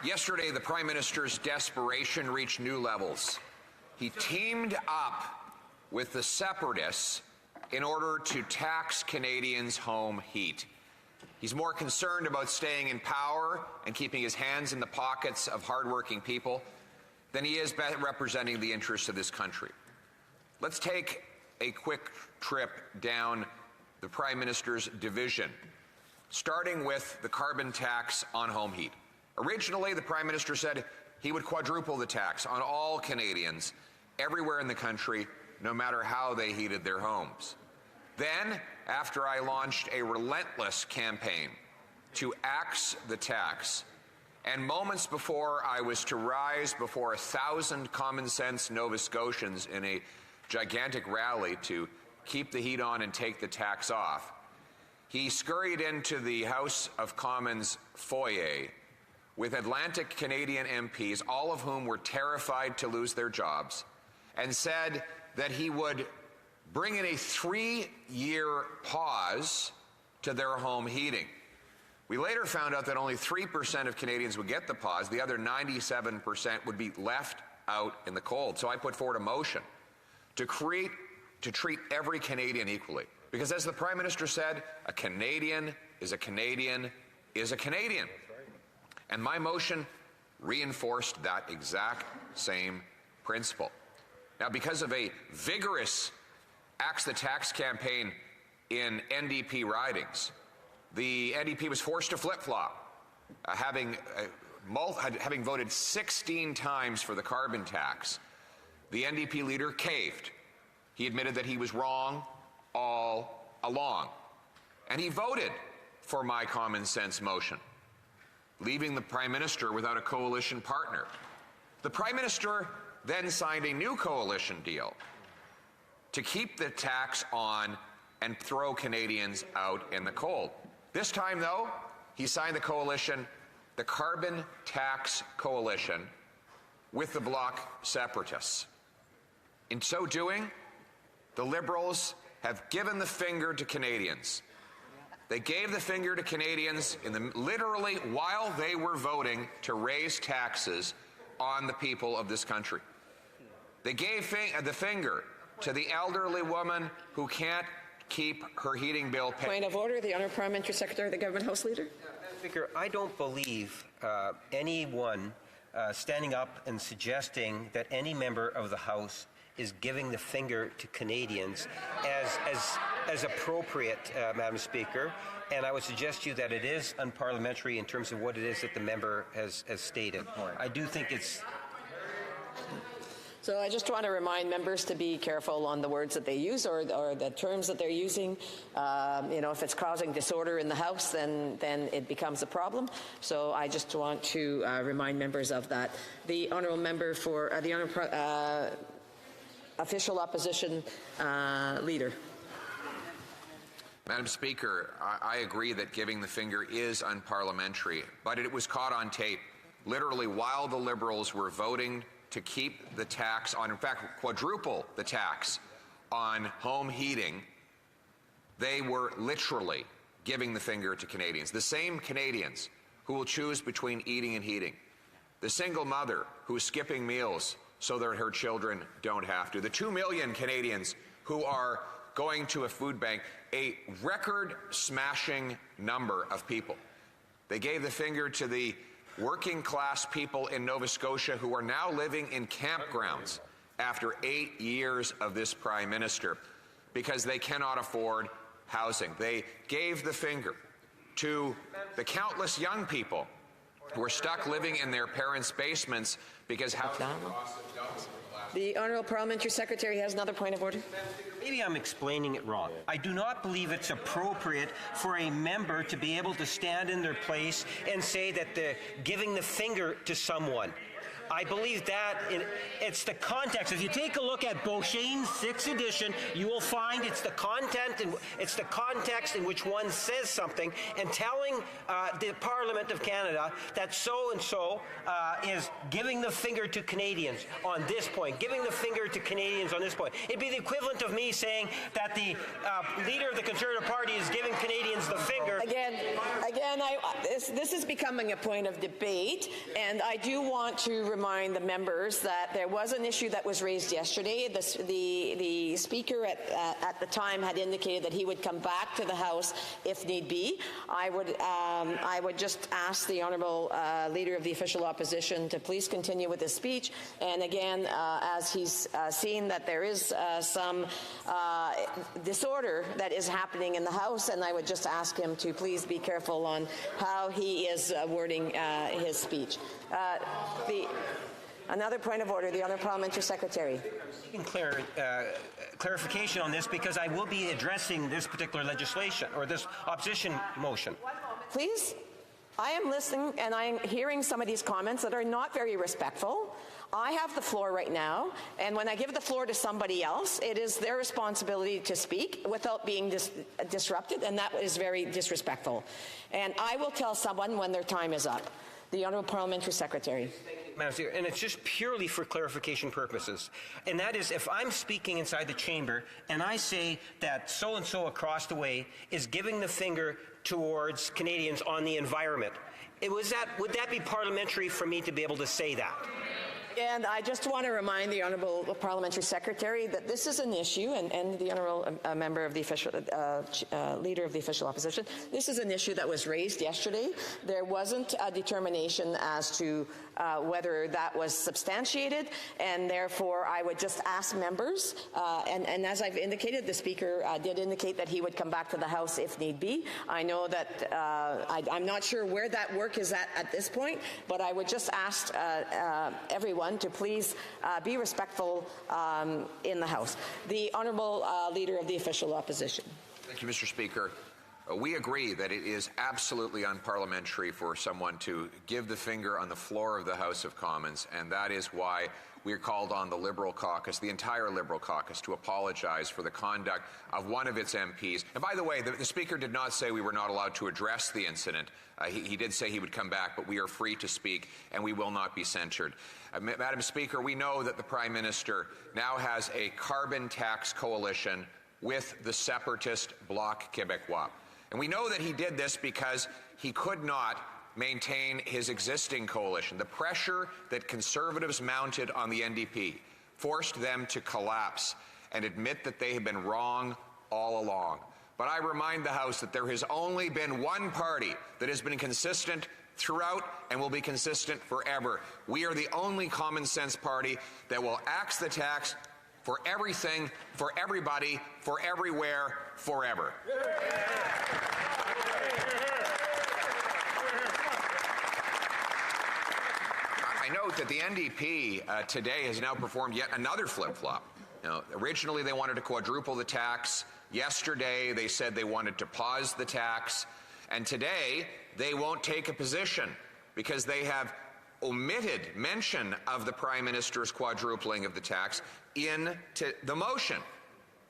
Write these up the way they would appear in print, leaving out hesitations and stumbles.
Yesterday, the Prime Minister's desperation reached new levels. He teamed up with the separatists in order to tax Canadians' home heat. He's more concerned about staying in power and keeping his hands in the pockets of hardworking people than he is representing the interests of this country. Let's take a quick trip down the Prime Minister's division, starting with the carbon tax on home heat. Originally, the Prime Minister said he would quadruple the tax on all Canadians everywhere in the country, no matter how they heated their homes. Then, after I launched a relentless campaign to axe the tax, and moments before I was to rise before 1,000 common-sense Nova Scotians in a gigantic rally to keep the heat on and take the tax off, he scurried into the House of Commons foyer with Atlantic Canadian MPs, all of whom were terrified to lose their jobs, and said that he would bring in a 3-year pause to their home heating. We later found out that only 3% of Canadians would get the pause. The other 97% would be left out in the cold. So I put forward a motion to treat every Canadian equally. Because as the Prime Minister said, a Canadian is a Canadian is a Canadian. And my motion reinforced that exact same principle. Now, because of a vigorous Axe the Tax campaign in NDP ridings, the NDP was forced to flip-flop, having voted 16 times for the carbon tax. The NDP leader caved. He admitted that he was wrong all along. And he voted for my common sense motion, leaving the Prime Minister without a coalition partner. The Prime Minister then signed a new coalition deal to keep the tax on and throw Canadians out in the cold. This time, though, he signed the Carbon Tax Coalition, with the Bloc separatists. In so doing, the Liberals have given the finger to Canadians. They gave the finger to Canadians literally while they were voting to raise taxes on the people of this country. They gave the finger to the elderly woman who can't keep her heating bill paid. Point of order, the Honourable Parliamentary Secretary, the Government House Leader. Madam Speaker, I don't believe anyone standing up and suggesting that any member of the House is giving the finger to Canadians as appropriate, Madam Speaker. And I would suggest to you that it is unparliamentary in terms of what it is that the member has stated. I do think it's... So I just want to remind members to be careful on the words that they use or the terms that they're using. If it's causing disorder in the House, then it becomes a problem. So I just want to remind members of that. The Honourable Member for the Honourable Official Opposition Leader. Madam Speaker, I agree that giving the finger is unparliamentary, but it was caught on tape. Literally, while the Liberals were voting to keep the tax on, in fact, quadruple the tax on home heating, they were literally giving the finger to Canadians. The same Canadians who will choose between eating and heating. The single mother who is skipping meals so that her children don't have to. The 2 million Canadians who are going to a food bank, a record-smashing number of people. They gave the finger to the working class people in Nova Scotia who are now living in campgrounds after 8 years of this Prime Minister because they cannot afford housing. They gave the finger to the countless young people who are stuck living in their parents' basements because housing costs have doubled. The Honourable Parliamentary Secretary has another point of order. Maybe I'm explaining it wrong. I do not believe it's appropriate for a member to be able to stand in their place and say that they're giving the finger to someone. I believe that it's the context. If you take a look at Beauchene's 6th edition, you will find it's the content and it's the context in which one says something and telling the Parliament of Canada that so-and-so is giving the finger to Canadians on this point, giving the finger to Canadians on this point. It'd be the equivalent of me saying that the leader of the Conservative particular party is giving Canadians the finger. Again, this is becoming a point of debate, and I do want to remind the members that there was an issue that was raised yesterday. The Speaker at the time had indicated that he would come back to the House if need be. I would just ask the Honourable Leader of the Official Opposition to please continue with his speech. And again, as he's seen that there is some disorder that is happening in the House, and I would just ask him to please be careful on how he is wording his speech. Another point of order, the Honourable Parliamentary Secretary. Seeking clarification on this because I will be addressing this particular legislation or this opposition motion. Please, I am listening and I am hearing some of these comments that are not very respectful. I have the floor right now, and when I give the floor to somebody else, it is their responsibility to speak without being disrupted, and that is very disrespectful. And I will tell someone when their time is up. The Honourable Parliamentary Secretary. Madam Speaker, and it's just purely for clarification purposes. And that is, if I'm speaking inside the chamber and I say that so-and-so across the way is giving the finger towards Canadians on the environment, would that be parliamentary for me to be able to say that? And I just want to remind the Honourable Parliamentary Secretary that this is an issue, and the Honourable Member of the Official Leader of the Official Opposition, this is an issue that was raised yesterday. There wasn't a determination as to whether that was substantiated, and therefore I would just ask members, and as I've indicated, the Speaker did indicate that he would come back to the House if need be. I know that I'm not sure where that work is at this point, but I would just ask everyone to please be respectful in the House. The Honourable Leader of the Official Opposition. Thank you, Mr. Speaker. We agree that it is absolutely unparliamentary for someone to give the finger on the floor of the House of Commons, and that is why we are called on the Liberal caucus, the entire Liberal caucus, to apologize for the conduct of one of its MPs. And by the way, the Speaker did not say we were not allowed to address the incident. He did say he would come back, but we are free to speak, and we will not be censured. Madam Speaker, we know that the Prime Minister now has a carbon tax coalition with the separatist Bloc Québécois. And we know that he did this because he could not maintain his existing coalition. The pressure that Conservatives mounted on the NDP forced them to collapse and admit that they have been wrong all along. But I remind the House that there has only been one party that has been consistent throughout and will be consistent forever. We are the only common sense party that will axe the tax for everything, for everybody, for everywhere, forever. I note that the NDP today has now performed yet another flip-flop. Originally they wanted to quadruple the tax. Yesterday they said they wanted to pause the tax. And today they won't take a position because they have omitted mention of the Prime Minister's quadrupling of the tax into the motion.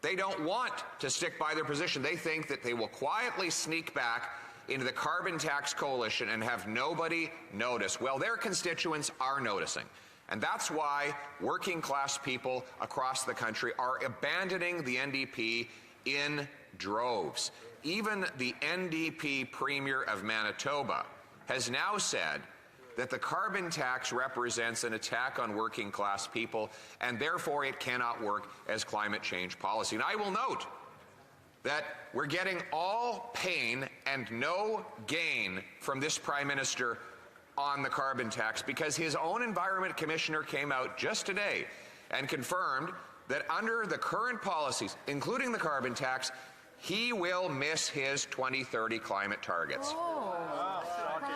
They don't want to stick by their position. They think that they will quietly sneak back into the carbon tax coalition and have nobody notice. Well, their constituents are noticing. And that's why working class people across the country are abandoning the NDP in droves. Even the NDP Premier of Manitoba has now said that the carbon tax represents an attack on working class people, and therefore it cannot work as climate change policy. And I will note that we're getting all pain and no gain from this Prime Minister on the carbon tax, because his own Environment Commissioner came out just today and confirmed that under the current policies, including the carbon tax, he will miss his 2030 climate targets.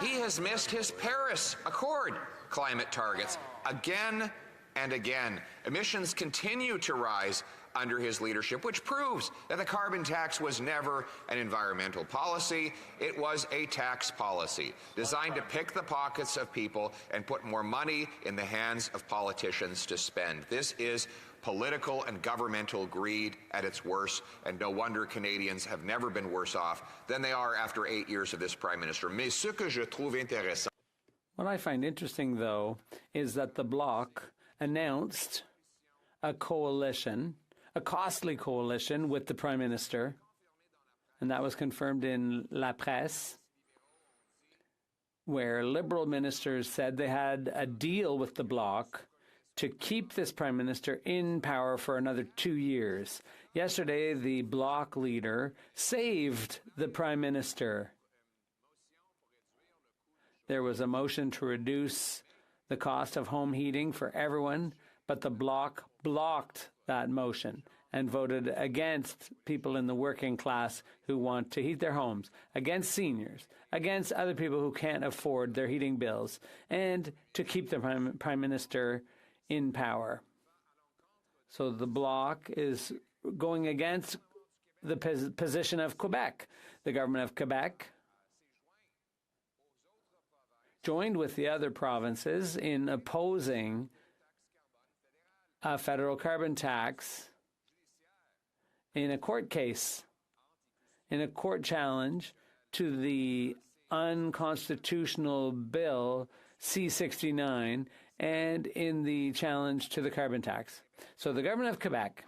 He has missed his Paris Accord climate targets again and again. Emissions continue to rise under his leadership, which proves that the carbon tax was never an environmental policy. It was a tax policy designed to pick the pockets of people and put more money in the hands of politicians to spend. This is political and governmental greed at its worst, and no wonder Canadians have never been worse off than they are after 8 years of this Prime Minister. Mais ce que je trouve intéressant. What I find interesting, though, is that the Bloc announced a coalition, a costly coalition with the Prime Minister, and that was confirmed in La Presse, where Liberal ministers said they had a deal with the Bloc to keep this Prime Minister in power for another 2 years. Yesterday, the Bloc leader saved the Prime Minister. There was a motion to reduce the cost of home heating for everyone, but the Bloc blocked that motion and voted against people in the working class who want to heat their homes, against seniors, against other people who can't afford their heating bills, and to keep the Prime Minister in power. So the Bloc is going against the position of Quebec. The government of Quebec joined with the other provinces in opposing a federal carbon tax in a court case, in a court challenge to the unconstitutional bill C-69 and in the challenge to the carbon tax. So the government of Quebec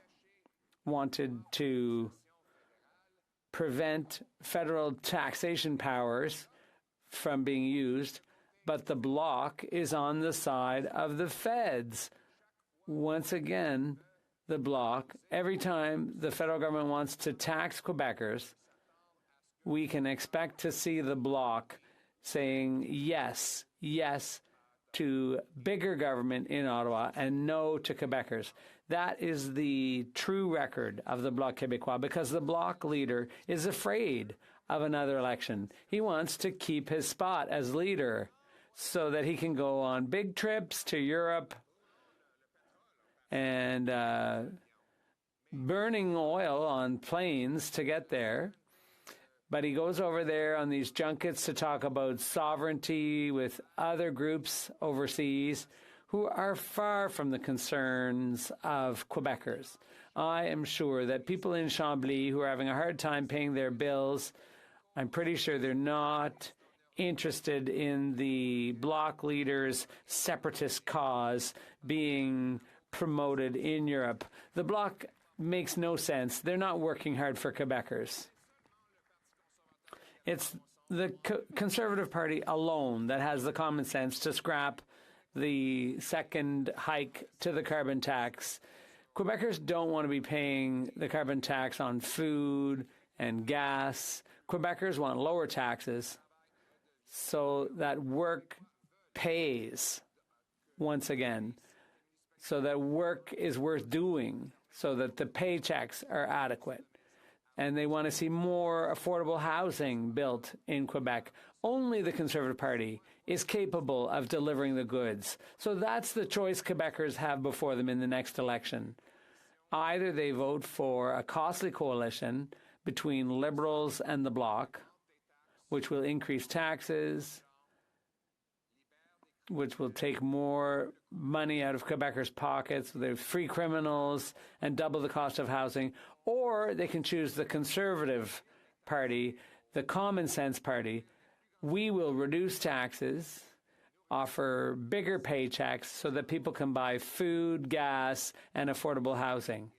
wanted to prevent federal taxation powers from being used, but the Bloc is on the side of the feds. Once again, the Bloc, every time the federal government wants to tax Quebecers, we can expect to see the Bloc saying yes, yes to bigger government in Ottawa and no to Quebecers. That is the true record of the Bloc Québécois, because the Bloc leader is afraid of another election. He wants to keep his spot as leader so that he can go on big trips to Europe and burning oil on planes to get there. But he goes over there on these junkets to talk about sovereignty with other groups overseas who are far from the concerns of Quebecers. I am sure that people in Chambly who are having a hard time paying their bills, I'm pretty sure they're not interested in the Bloc leader's separatist cause being promoted in Europe. The Bloc makes no sense. They're not working hard for Quebecers. It's the Conservative Party alone that has the common sense to scrap the second hike to the carbon tax. Quebecers don't want to be paying the carbon tax on food and gas. Quebecers want lower taxes so that work pays once again, so that work is worth doing, so that the paychecks are adequate. And they want to see more affordable housing built in Quebec. Only the Conservative Party is capable of delivering the goods. So that's the choice Quebecers have before them in the next election. Either they vote for a costly coalition between Liberals and the Bloc, which will increase taxes, which will take more money out of Quebecers' pockets, with free criminals and double the cost of housing, or they can choose the Conservative Party, the common sense party. We will reduce taxes, offer bigger paychecks so that people can buy food, gas, and affordable housing.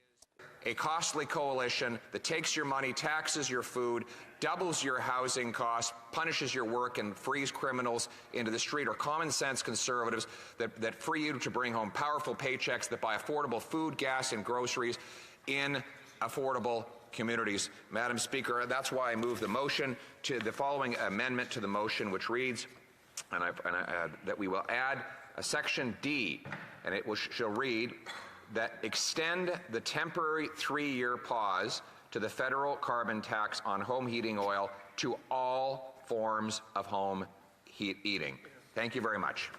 A costly coalition that takes your money, taxes your food, doubles your housing costs, punishes your work, and frees criminals into the street, or common sense Conservatives that free you to bring home powerful paychecks that buy affordable food, gas, and groceries in affordable communities. Madam Speaker, that's why I move the motion to the following amendment to the motion, which reads, that we will add a section D, and it shall read, that extend the temporary 3-year pause to the federal carbon tax on home heating oil to all forms of home heating. Thank you very much.